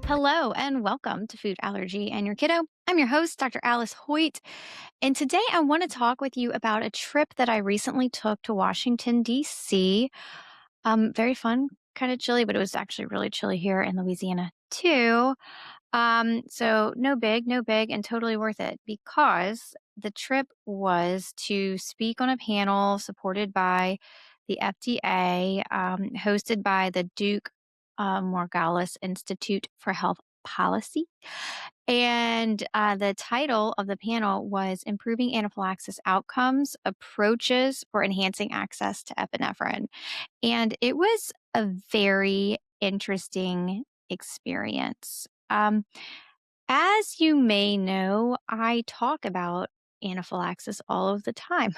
Hello and welcome to Food Allergy and Your Kiddo. I'm your host, Dr. Alice Hoyt, and today I want to talk with you about a trip that I recently took to Washington, D.C. Very fun, kind of chilly, but it was actually really chilly here in Louisiana too. So no big, and totally worth it because the trip was to speak on a panel supported by the FDA, hosted by the Duke Morgalis Institute for Health Policy. And the title of the panel was Improving Anaphylaxis Outcomes Approaches for Enhancing Access to Epinephrine. And it was a very interesting experience. As you may know, I talk about anaphylaxis all of the time,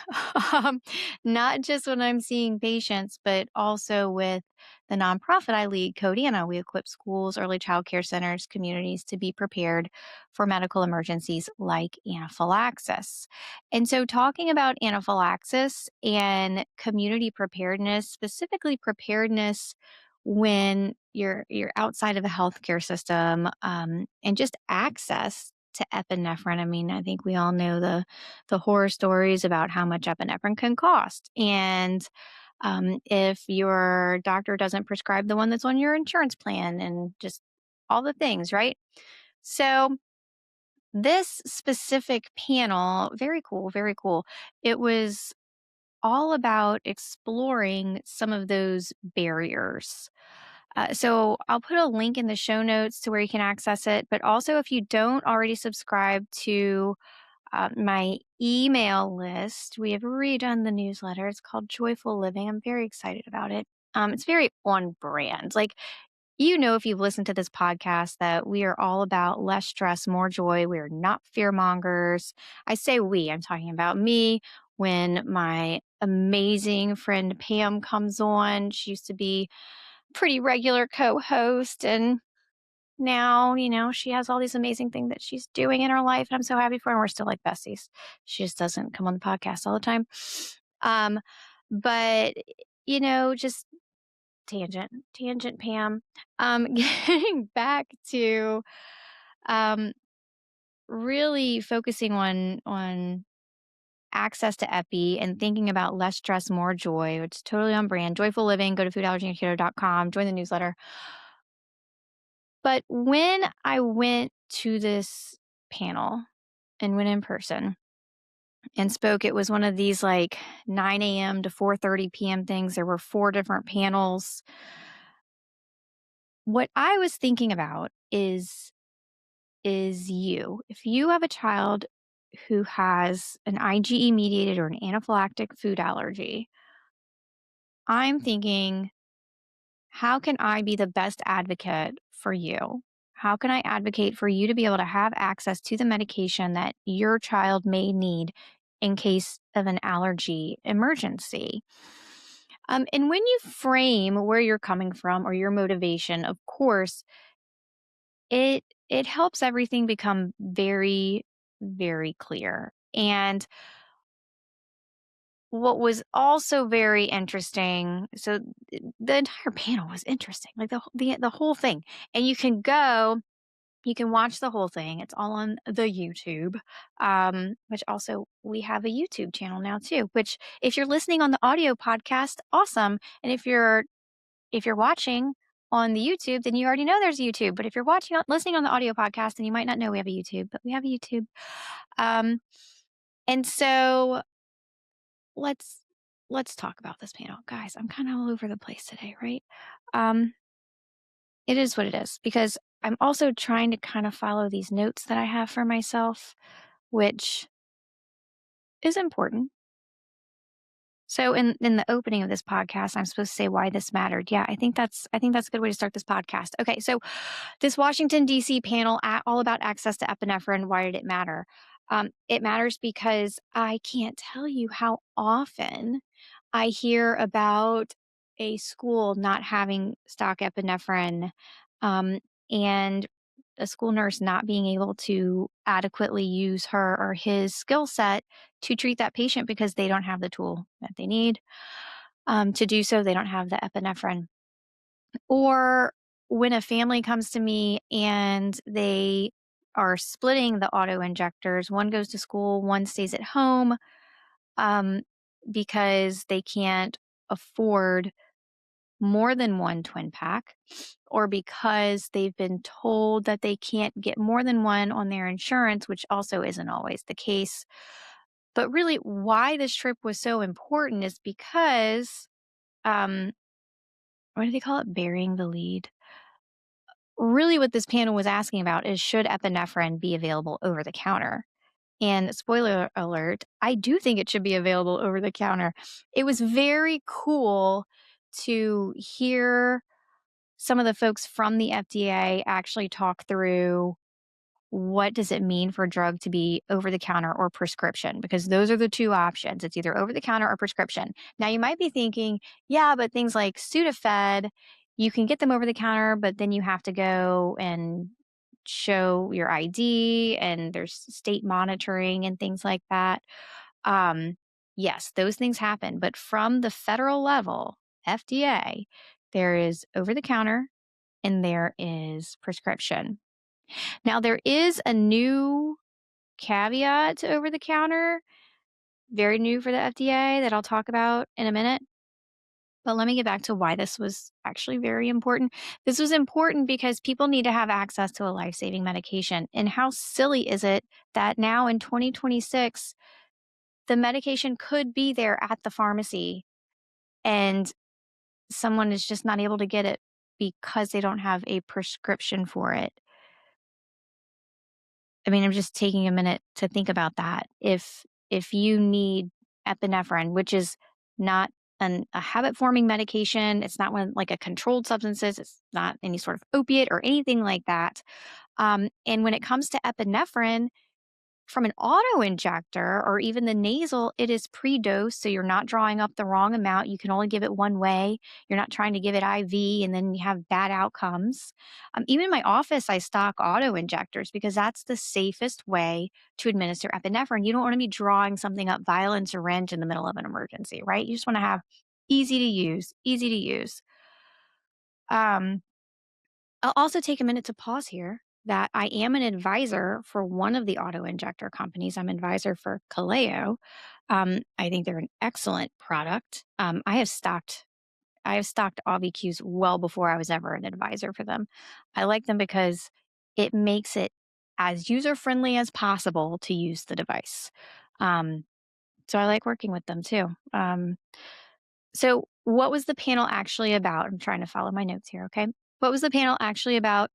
um, not just when I'm seeing patients, but also with the nonprofit I lead, Codana. We equip schools, early child care centers, communities to be prepared for medical emergencies like anaphylaxis. And so, talking about anaphylaxis and community preparedness, specifically preparedness when you're outside of a healthcare system, and just access to epinephrine. I mean, I think we all know the horror stories about how much epinephrine can cost, and if your doctor doesn't prescribe the one that's on your insurance plan, and just all the things, right? So this specific panel, very cool, very cool. It was all about exploring some of those barriers. So I'll put a link in the show notes to where you can access it. But also, if you don't already subscribe to my email list, we have redone the newsletter. It's called Joyful Living. I'm very excited about it. It's very on brand. Like, if you've listened to this podcast, that we are all about less stress, more joy. We are not fear mongers. I say we, I'm talking about me. When my amazing friend Pam comes on, she used to be pretty regular co-host, and now she has all these amazing things that she's doing in her life, and I'm so happy for her. And we're still like besties. She just doesn't come on the podcast all the time. um but just tangent Pam. Getting back to um really focusing on access to epi and thinking about less stress, more joy, which is totally on brand. Joyful living. Go to foodallergyandketo.com, join the newsletter. But when I went to this panel and went in person and spoke, it was one of these like 9 a.m. to 4:30 p.m. things. There were four different panels. What I was thinking about is you. If you have a child who has an IgE mediated or an anaphylactic food allergy, I'm thinking, how can I be the best advocate for you? How can I advocate for you to be able to have access to the medication that your child may need in case of an allergy emergency? And when you frame where you're coming from or your motivation, of course, it helps everything become very, very clear. And what was also very interesting, so the entire panel was interesting, like the whole thing. And you can watch the whole thing. It's all on the YouTube, which also we have a YouTube channel now too. Which, if you're listening on the audio podcast, awesome. And if you're watching on the YouTube, then you already know there's YouTube. But if you're listening on the audio podcast, then you might not know we have a YouTube, but we have a YouTube. Um, and so let's let's talk about this panel, guys. I'm kind of all over the place today, right? Um, it is what it is because I'm also trying to kind of follow these notes that I have for myself, which is important. So in the opening of this podcast, I'm supposed to say why this mattered. Yeah, I think that's a good way to start this podcast. Okay, so this Washington D.C. panel, all about access to epinephrine. Why did it matter? It matters because I can't tell you how often I hear about a school not having stock epinephrine, um, and a school nurse not being able to adequately use her or his skill set to treat that patient because they don't have the tool that they need to do so. They don't have the epinephrine. Or when a family comes to me and they are splitting the auto injectors, one goes to school, one stays at home, um, because they can't afford more than one twin pack, or because they've been told that they can't get more than one on their insurance, which also isn't always the case. But really, why this trip was so important is because, um, what do they call it? Burying the lead. Really, what this panel was asking about is, should epinephrine be available over the counter? And spoiler alert, I do think it should be available over the counter. It was very cool to hear some of the folks from the FDA actually talk through, what does it mean for a drug to be over the counter or prescription? Because those are the two options. It's either over the counter or prescription. Now, you might be thinking, yeah, but things like Sudafed, you can get them over the counter, but then you have to go and show your ID, and there's state monitoring and things like that. Um, yes, those things happen. But from the federal level, FDA, there is over the counter and there is prescription. Now, there is a new caveat to over the counter, very new for the FDA, that I'll talk about in a minute. But let me get back to why this was actually very important. This was important because people need to have access to a life saving medication. And how silly is it that now in 2026, the medication could be there at the pharmacy and someone is just not able to get it because they don't have a prescription for it? I mean, I'm just taking a minute to think about that. If you need epinephrine, which is not a habit forming medication, it's not one like a controlled substances, it's not any sort of opiate or anything like that. And when it comes to epinephrine, from an auto injector or even the nasal, it is pre-dosed, so you're not drawing up the wrong amount. You can only give it one way. You're not trying to give it IV and then you have bad outcomes. Even in my office, I stock auto injectors because that's the safest way to administer epinephrine. You don't want to be drawing something up vial and syringe in the middle of an emergency, right? You just want to have easy to use, easy to use. Um, I'll also take a minute to pause here that I am an advisor for one of the auto injector companies. I'm advisor for Kaleo. I think they're an excellent product. I have stocked AuviQs well before I was ever an advisor for them. I like them because it makes it as user friendly as possible to use the device. Um, so I like working with them too. So, what was the panel actually about? I'm trying to follow my notes here. Okay. What was the panel actually about?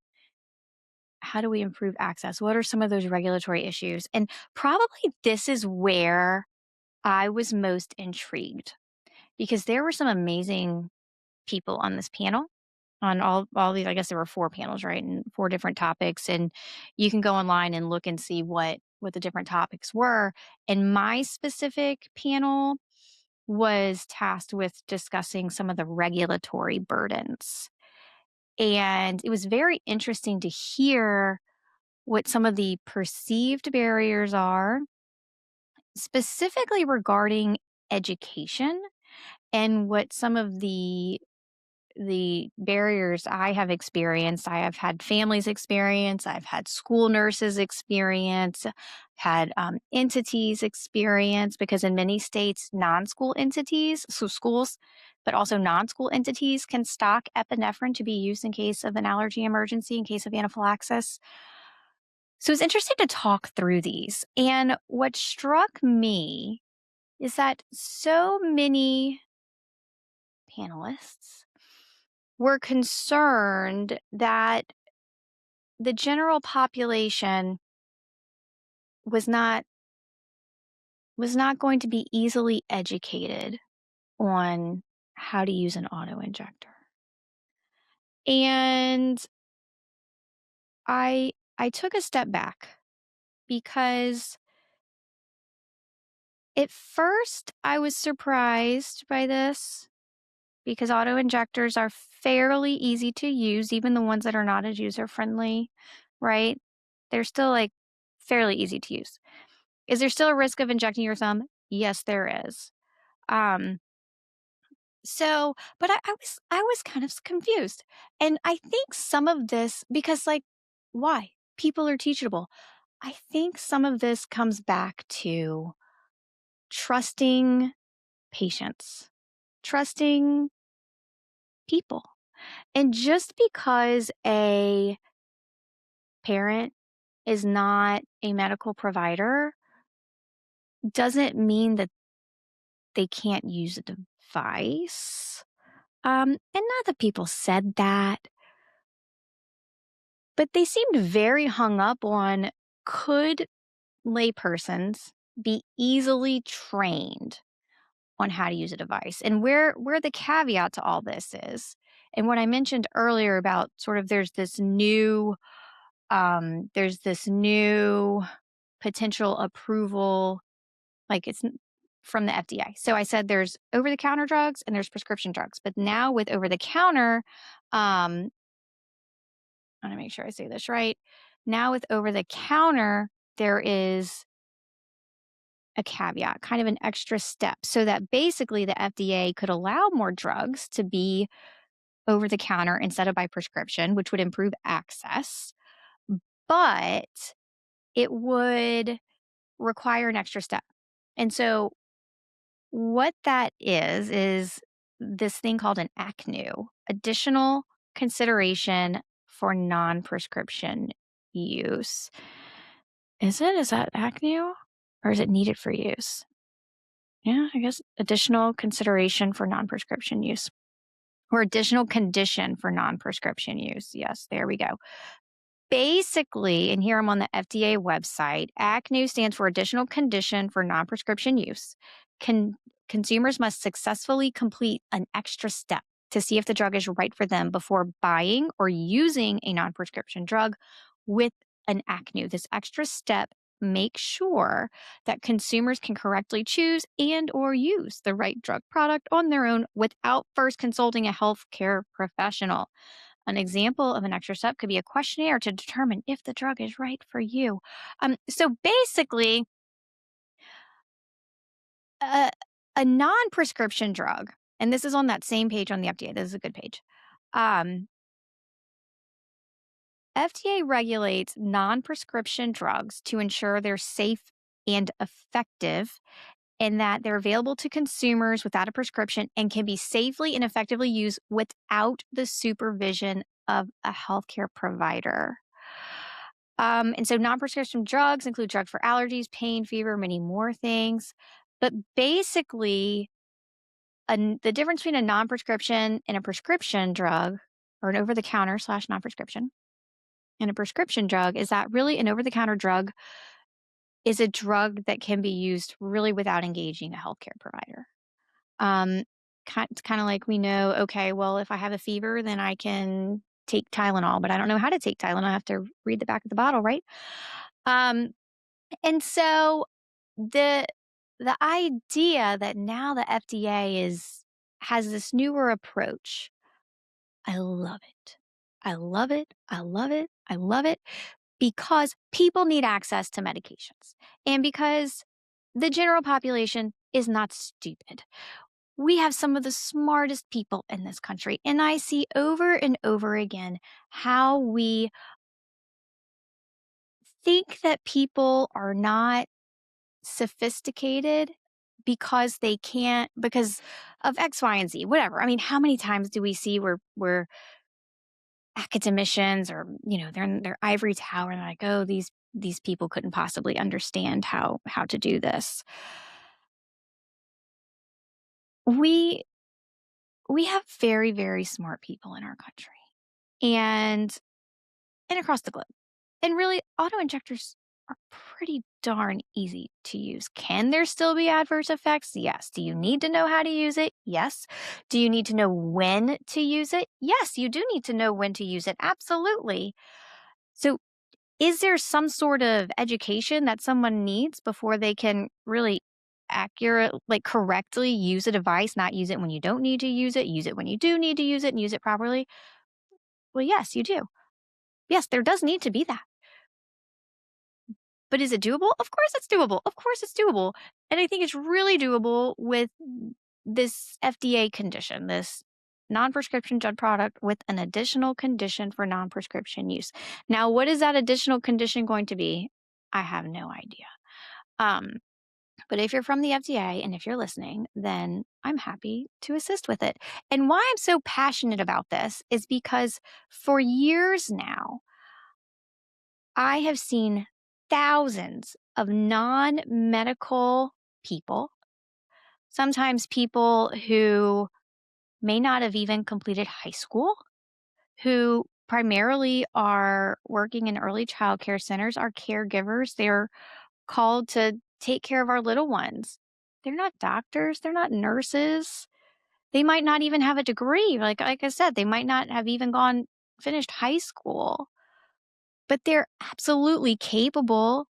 How do we improve access? What are some of those regulatory issues? And probably this is where I was most intrigued, because there were some amazing people on this panel, on all these. I guess there were four panels, right? And four different topics. And you can go online and look and see what the different topics were. And my specific panel was tasked with discussing some of the regulatory burdens. And it was very interesting to hear what some of the perceived barriers are, specifically regarding education, and what some of the barriers I have experienced. I have had families experience, I've had school nurses experience, had entities experience, because in many states, non-school entities, so schools, but also non-school entities can stock epinephrine to be used in case of an allergy emergency, in case of anaphylaxis. So it's interesting to talk through these. And what struck me is that so many panelists were concerned that the general population was not going to be easily educated on how to use an auto injector. And I took a step back, because at first I was surprised by this, because auto injectors are fairly easy to use, even the ones that are not as user friendly, right? They're still like fairly easy to use. Is there still a risk of injecting your thumb? Yes, there is. Um, But I was kind of confused. And I think some of this because like why? People are teachable. I think some of this comes back to trusting patients, trusting people. And just because a parent is not a medical provider doesn't mean that they can't use a device. And not that people said that, but they seemed very hung up on could laypersons be easily trained on how to use a device and where the caveat to all this is. And what I mentioned earlier about sort of there's this new potential approval, like from the FDA. So I said there's over the counter drugs and there's prescription drugs. But now with over the counter, I want to make sure I say this right. Now with over the counter, there is a caveat, kind of an extra step, so that basically the FDA could allow more drugs to be over the counter instead of by prescription, which would improve access. But it would require an extra step. And so what that is this thing called an ACNU, additional consideration for non-prescription use. Is it? Is that ACNU? Or is it needed for use? Yeah, I guess additional consideration for non-prescription use or additional condition for non-prescription use. Yes, there we go. Basically, and here I'm on the FDA website, ACNU stands for Additional Condition for Non-Prescription Use. Consumers must successfully complete an extra step to see if the drug is right for them before buying or using a non-prescription drug with an ACNU. This extra step makes sure that consumers can correctly choose and or use the right drug product on their own without first consulting a healthcare professional. An example of an extra step could be a questionnaire to determine if the drug is right for you. So basically, a, a non prescription drug, and this is on that same page on the FDA, this is a good page. Um, FDA regulates non prescription drugs to ensure they're safe and effective and that they're available to consumers without a prescription and can be safely and effectively used without the supervision of a healthcare provider. And so non prescription drugs include drugs for allergies, pain, fever, many more things. But basically, the difference between a non prescription and a prescription drug, or an over the counter slash non prescription, and a prescription drug is that really an over the counter drug is a drug that can be used really without engaging a healthcare provider. Um, it's kind of like we know, okay, well, if I have a fever, then I can take Tylenol, but I don't know how to take Tylenol. I have to read the back of the bottle, right? Um, and so the the idea that now the FDA has this newer approach, I love it. I love it. I love it. I love it because people need access to medications and because the general population is not stupid. We have some of the smartest people in this country. And I see over and over again how we think that people are not sophisticated because they can't, because of X, Y, and Z, whatever. I mean, how many times do we see where academicians or, they're in their ivory tower and they're like, oh, these people couldn't possibly understand how to do this. We we have very, very smart people in our country and across the globe. And really, auto injectors are pretty darn easy to use. Can there still be adverse effects? Yes. Do you need to know how to use it? Yes. Do you need to know when to use it? Yes, you do need to know when to use it. Absolutely. So, is there some sort of education that someone needs before they can really like correctly use a device, not use it when you don't need to use it when you do need to use it, and use it properly? Well, yes, you do. Yes, there does need to be that. But is it doable? Of course it's doable. Of course it's doable. And I think it's really doable with this FDA condition, this non-prescription drug product with an additional condition for non-prescription use. Now, what is that additional condition going to be? I have no idea. Um, but if you're from the FDA and if you're listening, then I'm happy to assist with it. And why I'm so passionate about this is because for years now, I have seen thousands of non medical people, sometimes people who may not have even completed high school, who primarily are working in early child care centers, are caregivers. They're called to take care of our little ones. They're not doctors, they're not nurses. They might not even have a degree. Like I said, they might not have even finished high school, but they're absolutely capable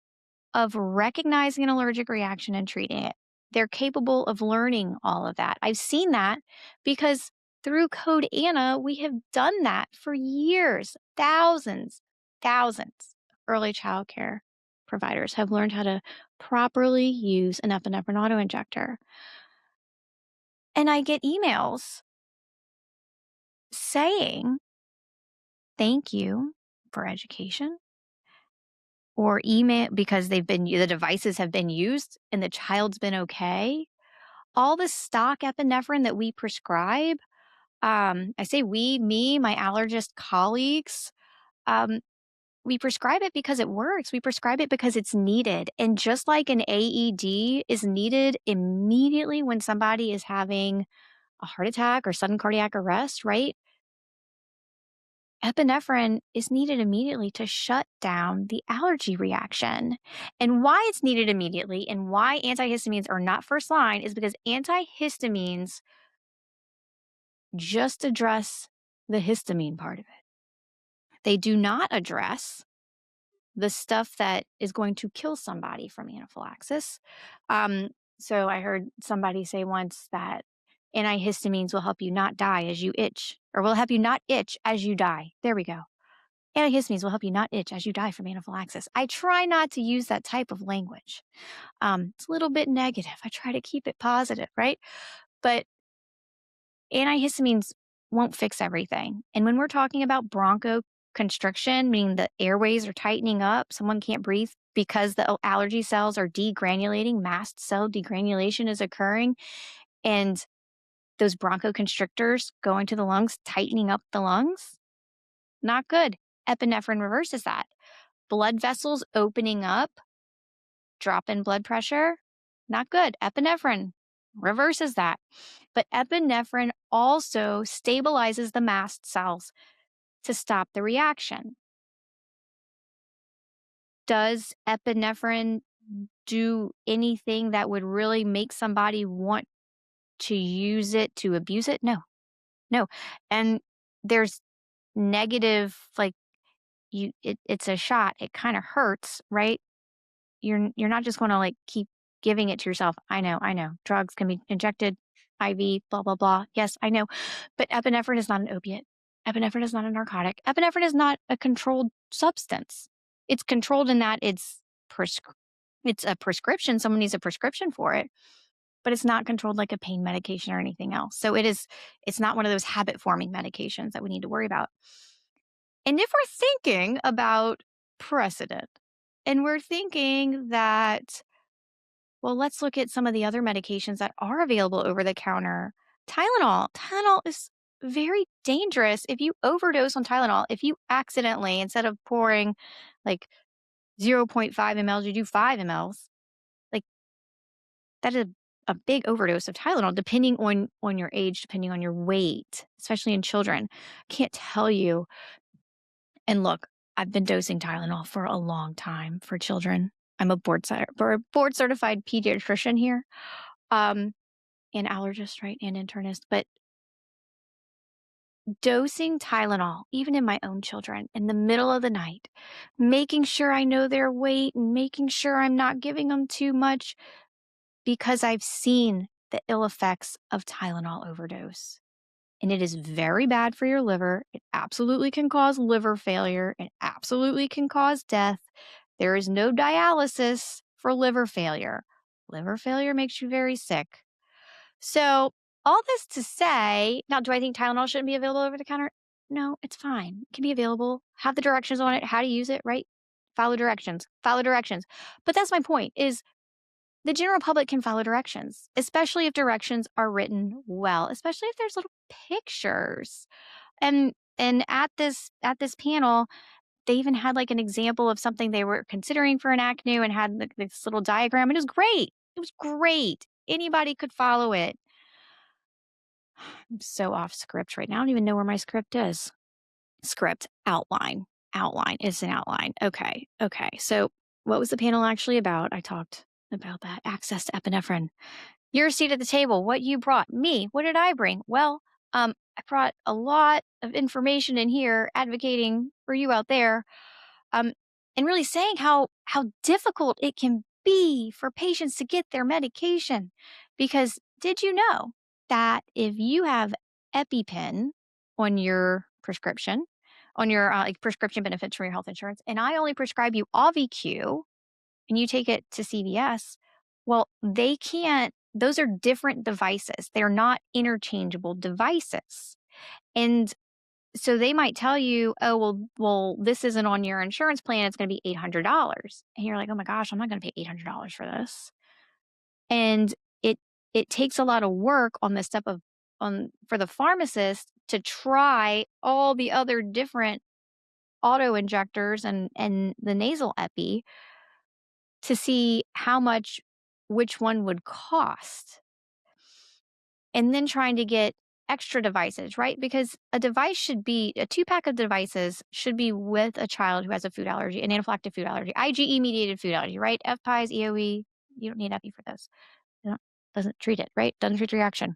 of recognizing an allergic reaction and treating it. They're capable of learning all of that. I've seen that because through Code Anna, we have done that for years. Thousands of early child care providers have learned how to properly use an epinephrine auto-injector. And I get emails saying, thank you for education, or email because the devices have been used and the child's been okay. All the stock epinephrine that we prescribe, I say we, me, my allergist colleagues, um, we prescribe it because it works. We prescribe it because it's needed. And just like an AED is needed immediately when somebody is having a heart attack or sudden cardiac arrest, right? Epinephrine is needed immediately to shut down the allergy reaction. And why it's needed immediately and why antihistamines are not first line is because antihistamines just address the histamine part of it. They do not address the stuff that is going to kill somebody from anaphylaxis. Um, so I heard somebody say once that antihistamines will help you not die as you itch, or will help you not itch as you die. There we go. Antihistamines will help you not itch as you die from anaphylaxis. I try not to use that type of language. It's a little bit negative. I try to keep it positive, right? But antihistamines won't fix everything. And when we're talking about bronchoconstriction, meaning the airways are tightening up, someone can't breathe because the allergy cells are degranulating, mast cell degranulation is occurring, and those bronchoconstrictors go into the lungs, tightening up the lungs, not good. Epinephrine reverses that. Blood vessels opening up, drop in blood pressure, not good. Epinephrine reverses that. But epinephrine also stabilizes the mast cells to stop the reaction. Does epinephrine do anything that would really make somebody want to use it to abuse it? No, no. And there's negative, like it's a shot. It kind of hurts, right? You're not just going to like keep giving it to yourself. I know. Drugs can be injected, IV, blah blah blah. Yes, I know. But epinephrine is not an opiate. Epinephrine is not a narcotic. Epinephrine is not a controlled substance. It's controlled in that it's a prescription. Someone needs a prescription for it, but it's not controlled like a pain medication or anything else. So it's not one of those habit forming medications that we need to worry about. And if we're thinking about precedent and we're thinking that, well, let's look at some of the other medications that are available over the counter. Tylenol. Tylenol is very dangerous if you overdose on Tylenol. If you accidentally, instead of pouring like zero point 0.5 mLs, you do 5 mLs, like that is a big overdose of Tylenol, depending on your age, depending on your weight, especially in children. I can't tell you. And look, I've been dosing Tylenol for a long time for children. I'm a board certified pediatrician here, um, and allergist, right, and internist. But dosing Tylenol, even in my own children, in the middle of the night, making sure I know their weight and making sure I'm not giving them too much, because I've seen the ill effects of Tylenol overdose. And it is very bad for your liver. It absolutely can cause liver failure. It absolutely can cause death. There is no dialysis for liver failure. Liver failure makes you very sick. So All this to say, now, do I think Tylenol shouldn't be available over the counter? No, it's fine. It can be available. Have the directions on it, how to use it, right? Follow directions. Follow directions. But that's my point is the general public can follow directions, especially if directions are written well, especially if there's little pictures. And at this panel, they even had like an example of something they were considering for an acne and had this little diagram, and it was great. It was great. Anybody could follow it. I'm so off script right now. I don't even know where my script is. Script, outline, outline. It's an outline. Okay. Okay. So, what was the panel actually about? I talked about that access to epinephrine. Your seat at the table. What you brought. Me. What did I bring? Well, I brought a lot of information in here advocating for you out there, um, and really saying how difficult it can be for patients to get their medication. Because did you know that if you have EpiPen on your prescription, on your like prescription benefits for your health insurance, and I only prescribe you AuviQ, and you take it to CVS, well, they can't. Those are different devices. They're not interchangeable devices, and so they might tell you, "Oh, well, this isn't on your insurance plan. It's going to be $800." And you're like, "Oh my gosh, I'm not going to pay $800 for this." And it it takes a lot of work on the step of on for the pharmacist to try all the other different auto injectors and the nasal epi to see how much which one would cost. And then trying to get extra devices, right? Because a two-pack of devices should be with a child who has a food allergy, an anaphylactic food allergy, IgE mediated food allergy, right? FPIES, EOE, you don't need epi for those. It doesn't treat it, right? Doesn't treat the reaction.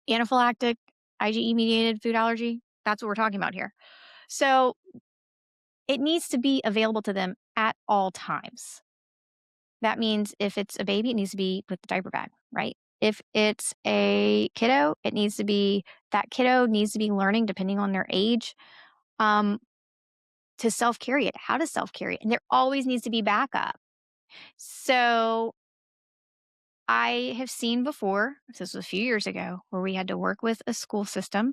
Anaphylactic, IgE mediated food allergy, that's what we're talking about here. So it needs to be available to them at all times. That means if it's a baby, it needs to be with the diaper bag, right? If it's a kiddo, that kiddo needs to be learning, depending on their age, um, to self carry it, how to self carry it. And there always needs to be backup. So I have seen before, this was a few years ago, where we had to work with a school system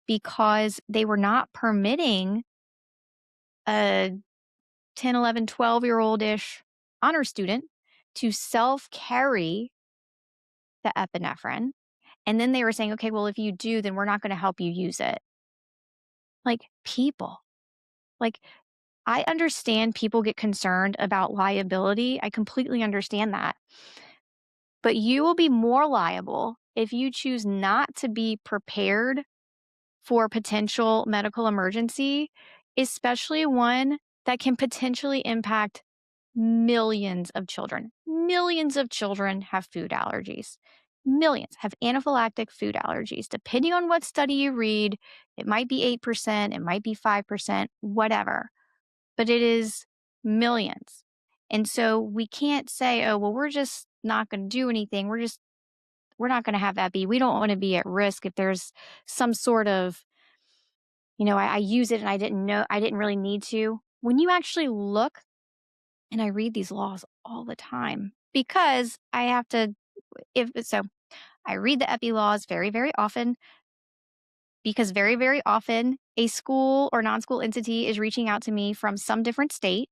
because they were not permitting a 10, 11, 12-year old ish honor student to self carry the epinephrine. And then they were saying, okay, well, if you do, then we're not going to help you use it. Like, people, like, I understand people get concerned about liability. I completely understand that. But you will be more liable if you choose not to be prepared for potential medical emergency, especially one that can potentially impact millions of children. Millions of children have food allergies. Millions have anaphylactic food allergies. Depending on what study you read, it might be 8%, it might be 5%, whatever, but it is millions. And so we can't say, oh, well, we're just not going to do anything. We're not going to have epi. We don't want to be at risk if there's some sort of, I use it and I didn't really need to. When you actually look, and I read these laws all the time because I have to, if so, I read the epi laws very, very often because very, very often a school or non school entity is reaching out to me from some different state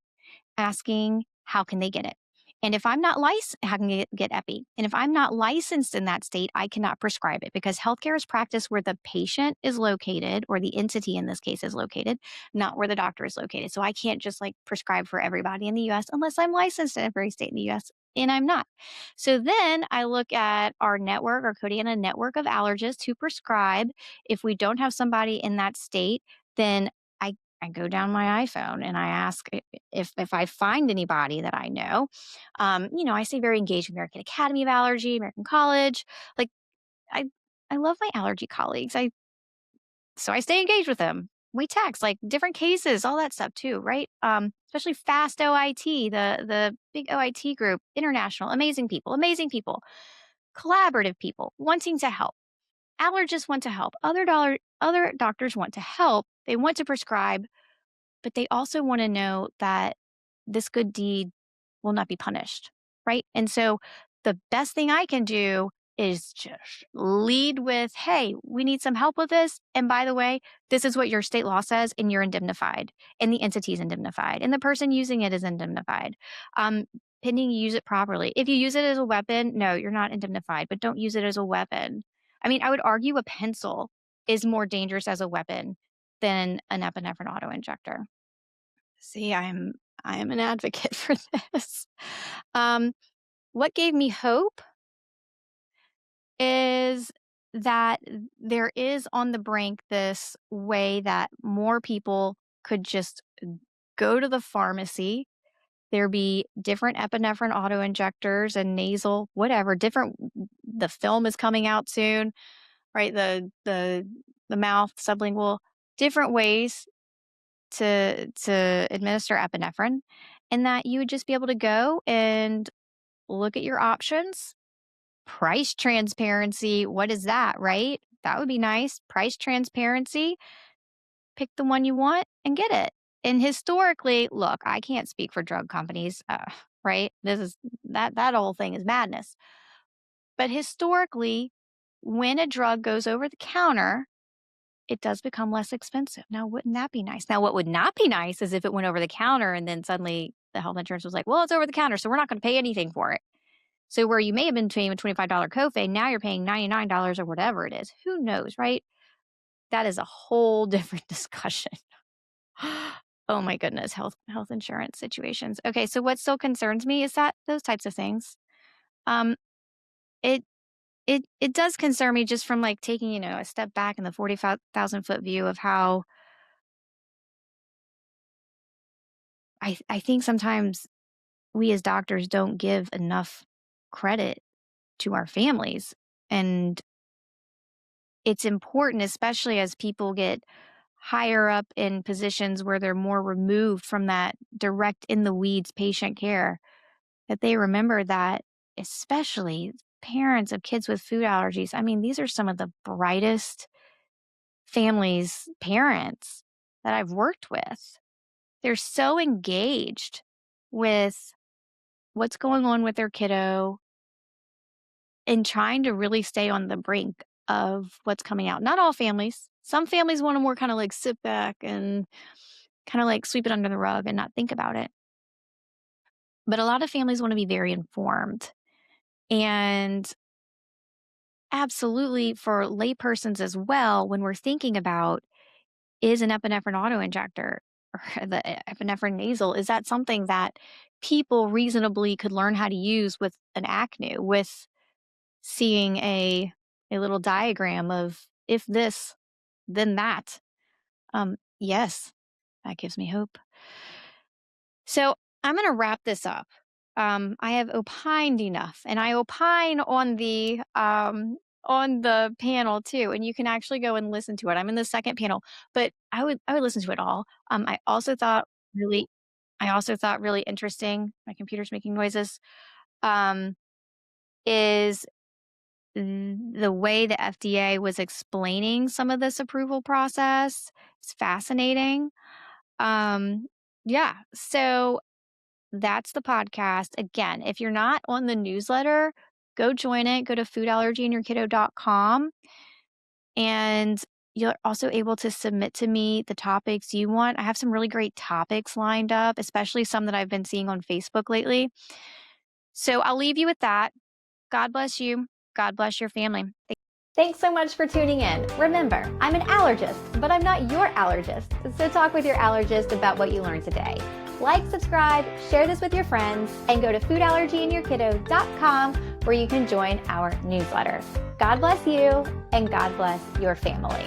asking how can they get it. And if I'm not licensed, how can I get epi? And if I'm not licensed in that state, I cannot prescribe it because healthcare is practiced where the patient is located or the entity in this case is located, not where the doctor is located. So I can't just like prescribe for everybody in the US unless I'm licensed in every state in the US. And I'm not. So then I look at our network, our Codiana network of allergists who prescribe. If we don't have somebody in that state, then I go down my iPhone and I ask if I find anybody that I know. I stay very engaged with American Academy of Allergy, American College. Like I I love my allergy colleagues. I stay engaged with them. We text like different cases, all that stuff too, right? Especially Fast OIT, the big OIT group, international, amazing people, collaborative people wanting to help. Allergists want to help. Other doctors want to help. They want to prescribe, but they also want to know that this good deed will not be punished, right? And so the best thing I can do is just lead with, hey, we need some help with this. And by the way, this is what your state law says, and you're indemnified, and the entity is indemnified, and the person using it is indemnified. Pending you use it properly. If you use it as a weapon, no, you're not indemnified, but don't use it as a weapon. I mean, I would argue a pencil is more dangerous as a weapon than an epinephrine auto-injector. See, I am an advocate for this. Um, what gave me hope is that there is on the brink this way that more people could just go to the pharmacy. There be different epinephrine auto-injectors and nasal, whatever, different. The film is coming out soon, right? The mouth, sublingual, different ways to administer epinephrine, and that you would just be able to go and look at your options. Price transparency, what is that, right? That would be nice. Price transparency, pick the one you want and get it. And historically, look, I can't speak for drug companies, right? This is that whole thing is madness. But historically, when a drug goes over the counter, it does become less expensive. Now, wouldn't that be nice? Now, what would not be nice is if it went over the counter and then suddenly the health insurance was like, well, it's over the counter, so we're not going to pay anything for it. So where you may have been paying a $25 copay, now you're paying $99 or whatever it is. Who knows, right? That is a whole different discussion. Oh my goodness, health insurance situations. Okay, so what still concerns me is that those types of things. Um, it it does concern me just from like taking, a step back in the 45,000-foot view of how I think sometimes we as doctors don't give enough credit to our families. And it's important, especially as people get higher up in positions where they're more removed from that direct in the weeds patient care, that they remember that, especially parents of kids with food allergies. I mean, these are some of the brightest families, parents that I've worked with. They're so engaged with what's going on with their kiddo and trying to really stay on the brink of what's coming out. Not all families. Some families want to more kind of like sit back and kind of like sweep it under the rug and not think about it. But a lot of families want to be very informed. And absolutely for laypersons as well, when we're thinking about, is an epinephrine auto-injector or the epinephrine nasal, is that something that people reasonably could learn how to use with an ACNU, with seeing a little diagram of if this, then that? Yes, that gives me hope. So I'm going to wrap this up. I have opined enough, and I opine on the panel too, and you can actually go and listen to it. I'm in the second panel, but I would listen to it all. Really, I also thought really interesting. My computer's making noises. Um, is the way the FDA was explaining some of this approval process. It's fascinating. Yeah, so that's the podcast. Again, if you're not on the newsletter, go join it. Go to foodallergyandyourkiddo.com, and you're also able to submit to me the topics you want. I have some really great topics lined up, especially some that I've been seeing on Facebook lately. So I'll leave you with that. God bless you. God bless your family. Thanks so much for tuning in. Remember, I'm an allergist, but I'm not your allergist. So talk with your allergist about what you learned today. Like, subscribe, share this with your friends, and go to foodallergyandyourkiddo.com where you can join our newsletter. God bless you, and God bless your family.